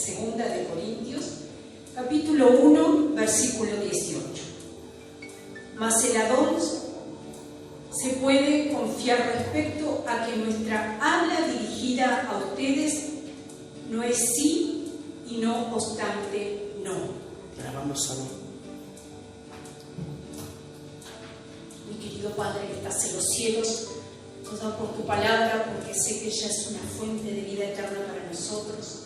Segunda de Corintios, capítulo 1, versículo 18. Mas el Adón se puede confiar respecto a que nuestra habla dirigida a ustedes no es sí y no obstante no. Alabamos a Dios. Mi querido Padre que estás en los cielos, nos da por tu palabra, porque sé que ella es una fuente de vida eterna para nosotros.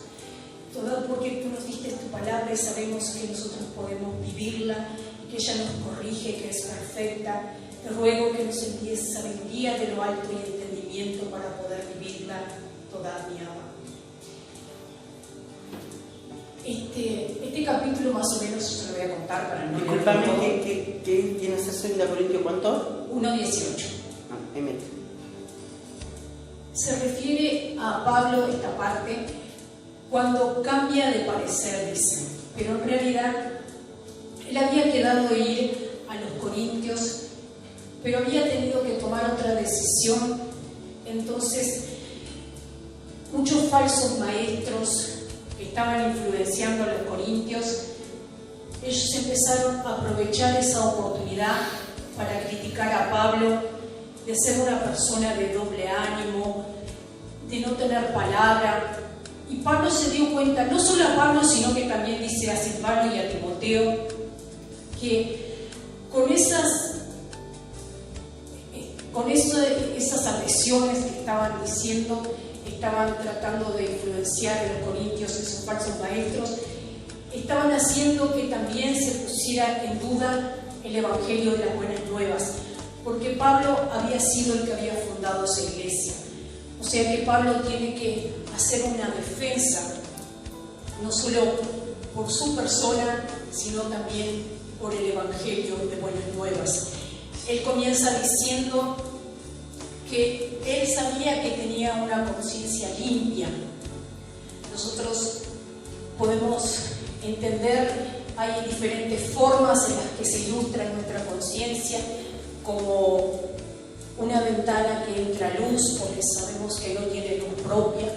Todo porque tú nos diste tu palabra y sabemos que nosotros podemos vivirla y que ella nos corrige, que es perfecta. Te ruego que nos envíes sabiduría de lo alto y entendimiento para poder vivirla toda mi alma. Este capítulo más o menos yo se lo voy a contar para no... Disculpame, ¿qué tienes eso en 2 Corintios cuánto? 1:18. Amén. Se refiere a Pablo esta parte cuando cambia de parecer, dice, pero en realidad él había quedado ir a los Corintios, pero había tenido que tomar otra decisión. Entonces muchos falsos maestros que estaban influenciando a los corintios, ellos empezaron a aprovechar esa oportunidad para criticar a Pablo, de ser una persona de doble ánimo, de no tener palabra. Y Pablo se dio cuenta, no solo a Pablo, sino que también dice a Silvano y a Timoteo, que con esas agresiones que estaban diciendo, estaban tratando de influenciar a los corintios, esos falsos maestros, estaban haciendo que también se pusiera en duda el Evangelio de las Buenas Nuevas, porque Pablo había sido el que había fundado esa iglesia. O sea que Pablo tiene que hacer una defensa, no solo por su persona, sino también por el Evangelio de Buenas Nuevas. Él comienza diciendo que él sabía que tenía una conciencia limpia. Nosotros podemos entender, hay diferentes formas en las que se ilustra nuestra conciencia, como una ventana que entra luz, porque sabemos que no tiene luz propia.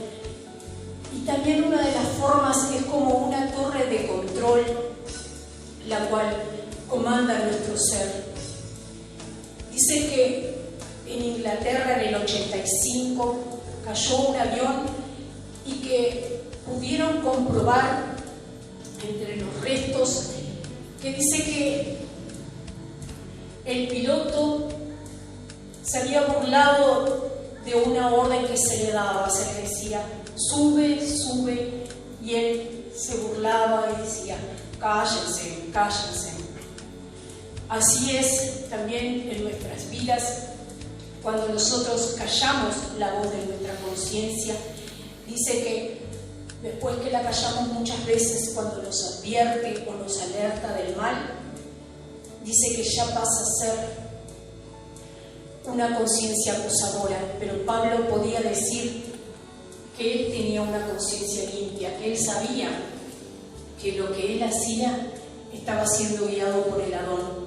Y también una de las formas es como una torre de control, la cual comanda nuestro ser. Dice que en Inglaterra en el 85 cayó un avión y que pudieron comprobar entre los restos que dice que el piloto se había burlado de una orden que se le daba, se le decía sube, sube, y él se burlaba y decía cállense, cállense. Así es también en nuestras vidas. Cuando nosotros callamos la voz de nuestra conciencia, dice que después que la callamos muchas veces, cuando nos advierte o nos alerta del mal, dice que ya pasa a ser una conciencia acusadora. Pero Pablo podía decir que él tenía una conciencia limpia, que él sabía que lo que él hacía estaba siendo guiado por el Adón,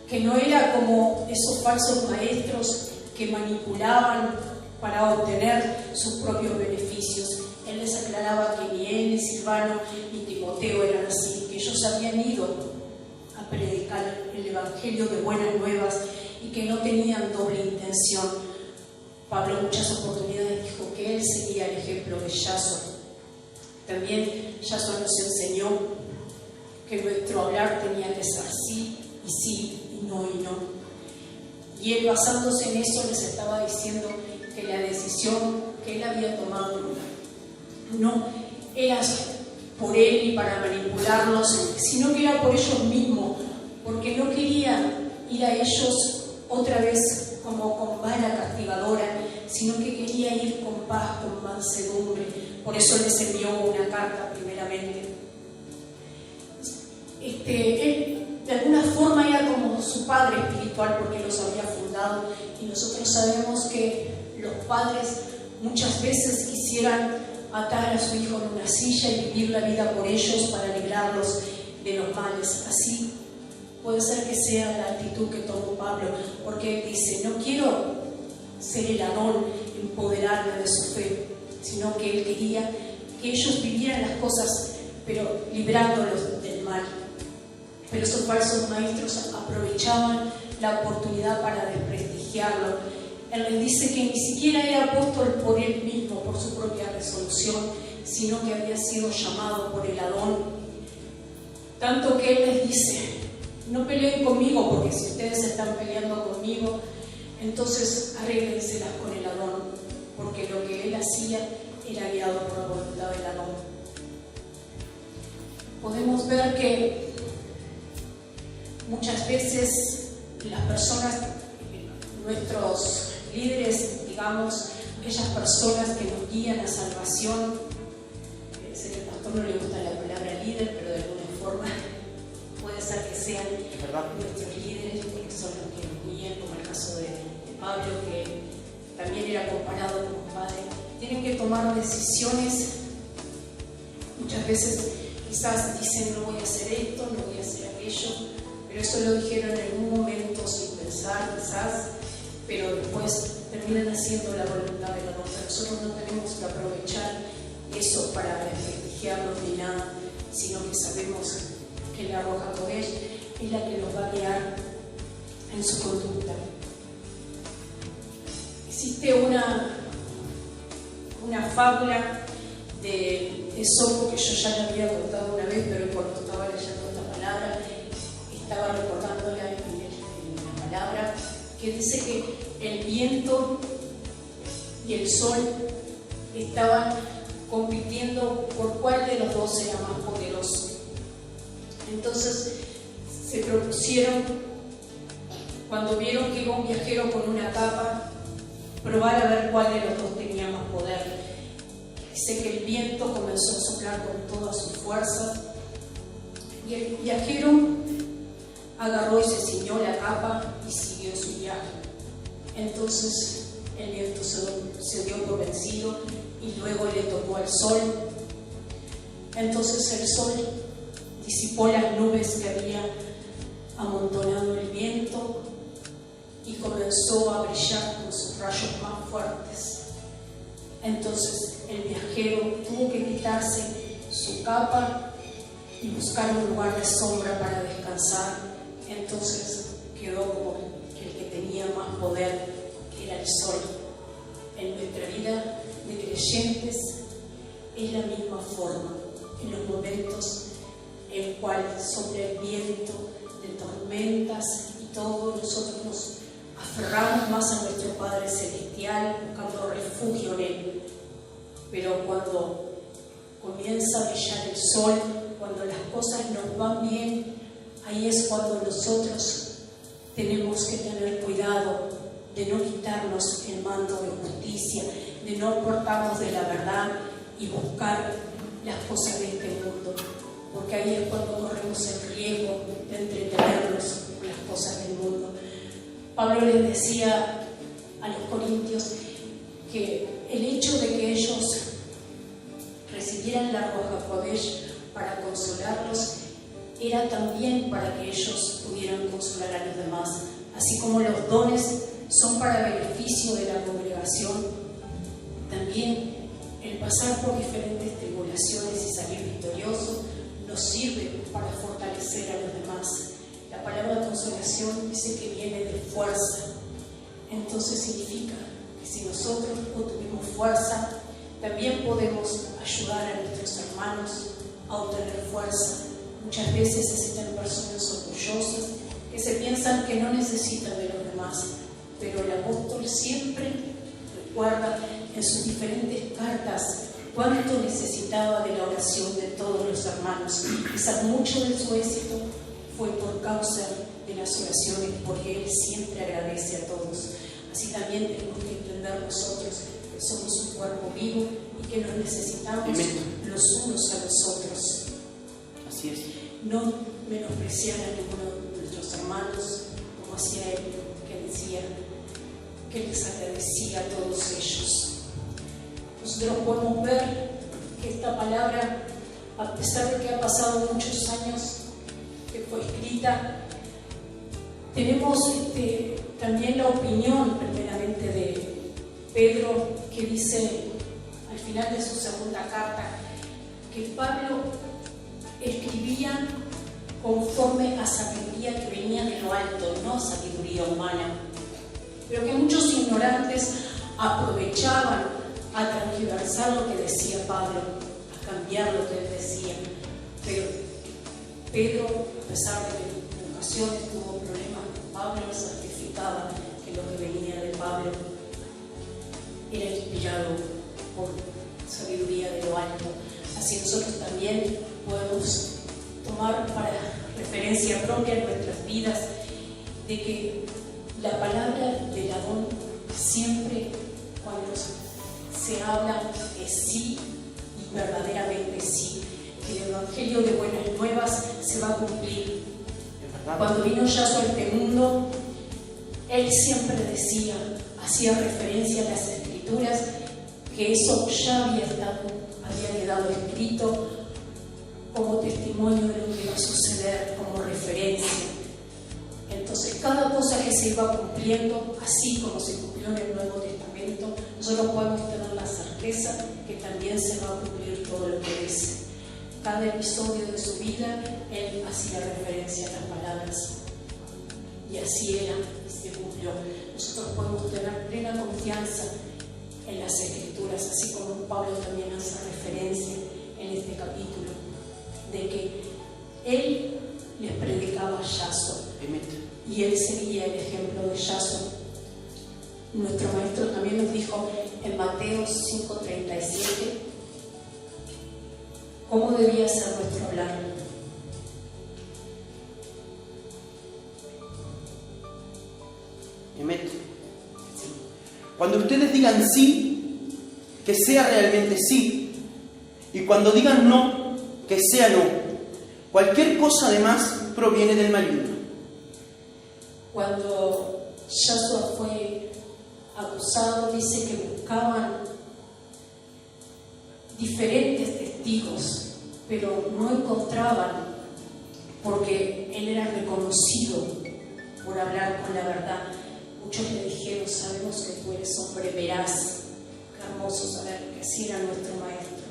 que no era como esos falsos maestros que manipulaban para obtener sus propios beneficios. Él les aclaraba que ni él, ni Silvano, ni Timoteo eran así, que ellos habían ido a predicar el Evangelio de Buenas Nuevas y que no tenían doble intención. Pablo en muchas oportunidades dijo que él seguía el ejemplo de Yason. También Yason nos enseñó que nuestro hablar tenía que ser sí y sí, y no y no. Y él, basándose en eso, les estaba diciendo que la decisión que él había tomado no era por él y para manipularlos, sino que era por ellos mismos, porque no quería ir a ellos otra vez como con vara castigadora, sino que quería ir con paz, con mansedumbre. Por eso les envió una carta primeramente. Él de alguna forma era como su padre espiritual, porque los había fundado, y nosotros sabemos que los padres muchas veces quisieran atar a su hijo en una silla y vivir la vida por ellos para librarlos de los males. Así puede ser que sea la actitud que tomó Pablo, porque él dice: no quiero ser el Adón, empoderarme de su fe, sino que él quería que ellos vivieran las cosas, pero librándolos del mal. Pero esos falsos maestros aprovechaban la oportunidad para desprestigiarlo. Él les dice que ni siquiera era apóstol por él mismo, por su propia resolución, sino que había sido llamado por el Adón. Tanto que él les dice: no peleen conmigo, porque si ustedes están peleando conmigo, entonces arréglenselas con el Adón, porque lo que él hacía era guiado por la voluntad del Adón. Podemos ver que muchas veces las personas, nuestros líderes, digamos, aquellas personas que nos guían a salvación, sé que al pastor no le gusta la palabra líder, pero de alguna forma puede ser que sean nuestros líderes, porque son los que nos guían, como el caso de Pablo, que también era comparado con un padre. Tienen que tomar decisiones. Muchas veces quizás dicen: no voy a hacer esto, no voy a hacer aquello, pero eso lo dijeron en un momento sin pensar quizás, pero después terminan haciendo la voluntad de la Dios. Nosotros no tenemos que aprovechar eso para desprestigiarlos ni nada, sino que sabemos que la Roja Kodesh es la que nos va a guiar en su conducta. Existe una fábula de Esopo que yo ya la había contado una vez, pero cuando estaba leyendo esta palabra estaba recordándola en la palabra, que dice que el viento y el sol estaban compitiendo por cuál de los dos era más poderoso. Entonces se propusieron, cuando vieron que iba un viajero con una capa, probar a ver cuál de los dos tenía más poder. Dice que el viento comenzó a soplar con toda su fuerza y el viajero agarró y se ciñó la capa y siguió su viaje. Entonces el viento se dio por vencido y luego le tocó al sol. Entonces el sol disipó las nubes que había amontonado el viento y comenzó a brillar con sus rayos más fuertes. Entonces el viajero tuvo que quitarse su capa y buscar un lugar de sombra para descansar. Entonces quedó como el que tenía más poder, que era el sol. En nuestra vida de creyentes es la misma forma. En los momentos en el cual sopla el viento de tormentas y todo, nosotros nos aferramos más a nuestro Padre Celestial, buscando refugio en Él. Pero cuando comienza a brillar el sol, cuando las cosas nos van bien, ahí es cuando nosotros tenemos que tener cuidado de no quitarnos el manto de justicia, de no portarnos de la verdad y buscar las cosas de este mundo, porque ahí es cuando corremos el riesgo de entretenernos con las cosas del mundo. Pablo les decía a los corintios que el hecho de que ellos recibieran la Roja Kodesh para consolarlos era también para que ellos pudieran consolar a los demás, así como los dones son para beneficio de la congregación. También el pasar por diferentes tribulaciones y salir victorioso nos sirve para fortalecer a los demás. La palabra consolación dice que viene de fuerza. Entonces significa que si nosotros obtuvimos fuerza, también podemos ayudar a nuestros hermanos a obtener fuerza. Muchas veces existen personas orgullosas que se piensan que no necesitan de los demás, pero el apóstol siempre recuerda en sus diferentes cartas cuánto necesitaba de la oración de todos los hermanos. Quizás mucho de su éxito fue por causa de las oraciones, porque Él siempre agradece a todos. Así también tenemos que entender nosotros que somos un cuerpo vivo y que nos necesitamos los unos a los otros. Así es. No menospreciar a ninguno de nuestros hermanos, como hacía Él, que decía que les agradecía a todos ellos. Nosotros podemos ver que esta palabra, a pesar de que ha pasado muchos años que fue escrita, tenemos también la opinión primeramente de Pedro, que dice al final de su segunda carta que Pablo escribía conforme a sabiduría que venía de lo alto, no sabiduría humana, pero que muchos ignorantes aprovechaban a transgiversar lo que decía Pablo, a cambiar lo que él decía. Pero Pedro, a pesar de que en ocasiones tuvo problemas con Pablo, certificaba que lo que venía de Pablo era inspirado por sabiduría de lo alto. Así nosotros también podemos tomar para referencia propia en nuestras vidas de que la palabra del Adón siempre, cuando se habla de sí y verdaderamente sí, que el Evangelio de Buenas Nuevas se va a cumplir. Cuando vino Yahshua a este mundo, él siempre decía, hacía referencia a las Escrituras, que eso ya había quedado escrito como testimonio de lo que iba a suceder, como referencia. Entonces, cada cosa que se iba cumpliendo, así como se cumplió en el Nuevo Testamento, nosotros podemos tener la certeza que también se va a cumplir todo lo que dice. Cada episodio de su vida, él hacía referencia a las palabras. Y así era, y se cumplió. Nosotros podemos tener plena confianza en las Escrituras, así como Pablo también hace referencia en este capítulo, de que él les predicaba a Yahshua y él seguía el ejemplo de Yahshua. Nuestro maestro también nos dijo en Mateo 5:37 cómo debía ser nuestro hablar. Cuando ustedes digan sí, que sea realmente sí, y cuando digan no, que sea no. Cualquier cosa además proviene del maligno. Cuando Yahshua fue acusado, dice que buscaban diferentes testigos, pero no encontraban, porque él era reconocido por hablar con la verdad. Muchos le dijeron, sabemos que tú eres hombre veraz. Qué hermoso saber que así era nuestro maestro.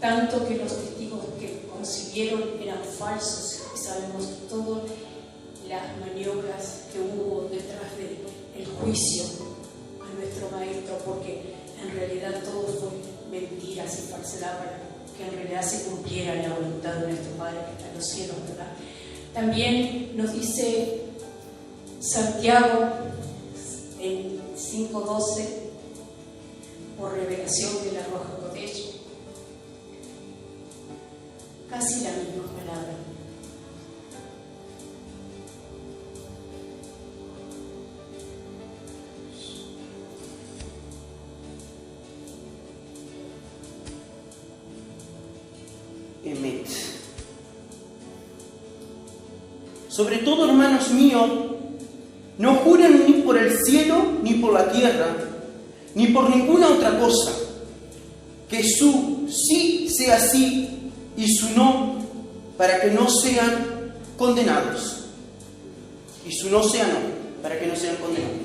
Tanto que los testigos que consiguieron eran falsos, y sabemos todas las maniobras que hubo detrás del juicio a nuestro maestro, porque en realidad todo fue mentiras y falsedad para que en realidad se cumpliera la voluntad de nuestro Padre que está en los cielos, ¿verdad? También nos dice Santiago en 5:12, por revelación de la Roja Kodesh, casi la misma palabra. Emet. Sobre todo, hermanos míos, no juren ni por el cielo, ni por la tierra, ni por ninguna otra cosa, que su sí sea sí y su no, para que no sean condenados. Y su no sea no, para que no sean condenados.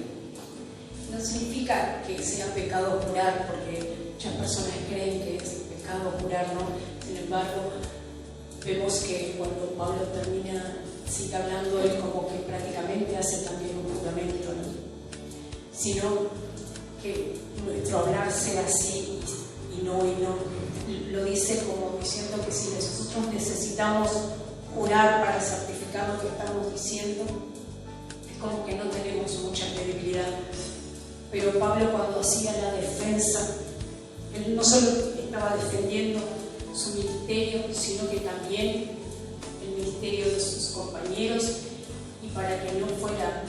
No significa que sea pecado jurar, porque muchas personas creen que es pecado jurar, ¿no? Sin embargo, vemos que cuando Pablo termina, sigue hablando, él como que prácticamente hace también un juramento, ¿no? Sino que nuestro hablar sea sí y no. Lo dice como diciendo que si nosotros necesitamos jurar para certificar lo que estamos diciendo, es como que no tenemos mucha credibilidad. Pero Pablo, cuando hacía la defensa, él no solo estaba defendiendo su ministerio, sino que también el ministerio de sus compañeros, y para que no fuera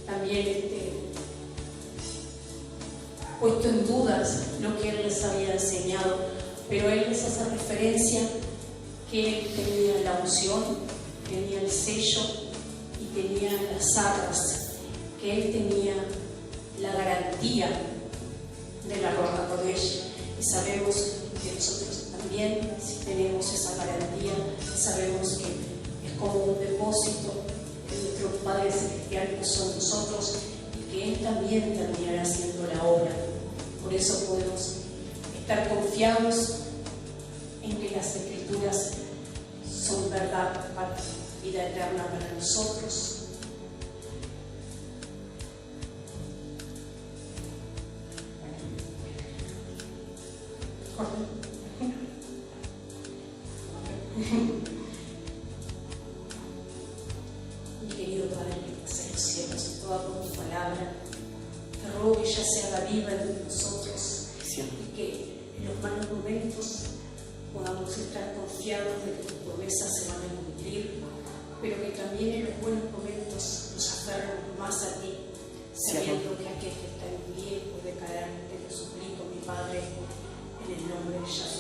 también puesto en dudas lo que él les había enseñado. Pero él les hace referencia que él tenía la unción, tenía el sello y tenía las arras, que él tenía la garantía de la Roja Kodesh. Y sabemos que nosotros también, si tenemos esa garantía, sabemos que es como un depósito que nuestro Padre Celestial puso en nosotros, y que Él también terminará haciendo la obra. Por eso podemos estar confiados en que las Escrituras son verdad para vida eterna para nosotros. Mi querido Padre que estás en los cielos, toda con tu palabra, te ruego que ella se haga viva en nosotros y que en los malos momentos podamos estar confiados de que tus promesas se van a cumplir, pero que también en los buenos momentos nos aferremos más a ti, sabiendo que aquel que está en pie puede caer. Te lo suplico, mi Padre, en el nombre de Yahshua.